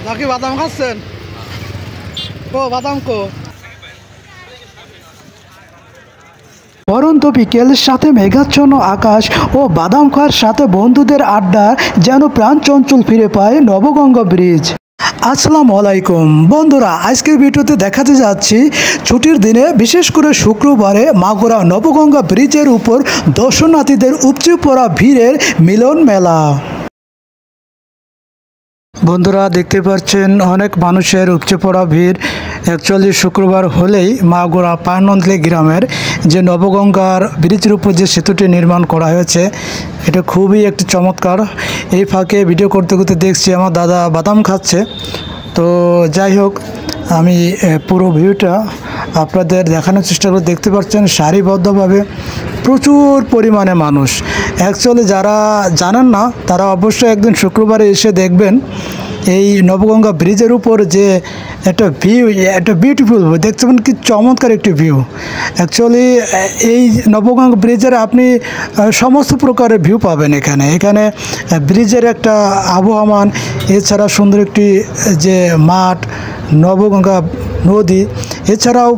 নাকি বাদাম খাচ্ছেন? ও বাদাম কো পরন্ত বিকেলের সাথে মেঘাচ্ছন্ন আকাশ ও বাদাম খাওয়ার সাথে বন্ধুদের আড্ডা যেন প্রাণ চঞ্চল ফিরে পায় নবগঙ্গা ব্রিজ। আসসালামু আলাইকুম বন্ধুরা, আজকের ভিডিওতে দেখাতে যাচ্ছি ছুটির দিনে বিশেষ করে শুক্রবারে মাগুরা নবগঙ্গা ব্রিজের উপর দর্শনার্থীদের উপচে পড়া ভিড়ের মিলন মেলা। বন্ধুরা দেখতে পাচ্ছেন অনেক মানুষের উপচে পড়া ভিড়। অ্যাকচুয়ালি শুক্রবার হলেই মাগুরা পায়নন্দলি গ্রামের যে নবগঙ্গার ব্রিজের উপর যে সেতুটি নির্মাণ করা হয়েছে এটা খুবই একটি চমৎকার। এই ফাঁকে ভিডিও করতে করতে দেখছি আমার দাদা বাদাম খাচ্ছে। তো যাই হোক, আমি পুরো ভিউটা আপনাদের দেখানোর চেষ্টা করে। দেখতে পাচ্ছেন সারিবদ্ধভাবে প্রচুর পরিমাণে মানুষ। অ্যাকচুয়ালি যারা জানেন না তারা অবশ্যই একদিন শুক্রবারে এসে দেখবেন এই নবগঙ্গা ব্রিজের উপর যে একটা ভিউ, একটা বিউটিফুল ভিউ দেখতে পাবেন, কি চমৎকার একটি ভিউ। অ্যাকচুয়ালি এই নবগঙ্গা ব্রিজের আপনি সমস্ত প্রকারের ভিউ পাবেন এখানে। এখানে ব্রিজের একটা আবহমান, এছাড়া সুন্দর একটি যে মাঠ, নবগঙ্গা নদী, এছাড়াও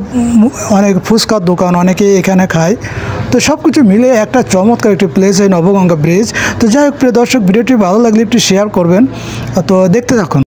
অনেক ফুচকার দোকান অনেকেই এখানে খায়। তো সব কিছু মিলে একটা চমৎকার একটি প্লেস এই নবগঙ্গা ব্রিজ। তো যাই হোক প্রিয় দর্শক, ভিডিওটি ভালো লাগলে একটু শেয়ার করবেন। তো দেখতে থাকুন।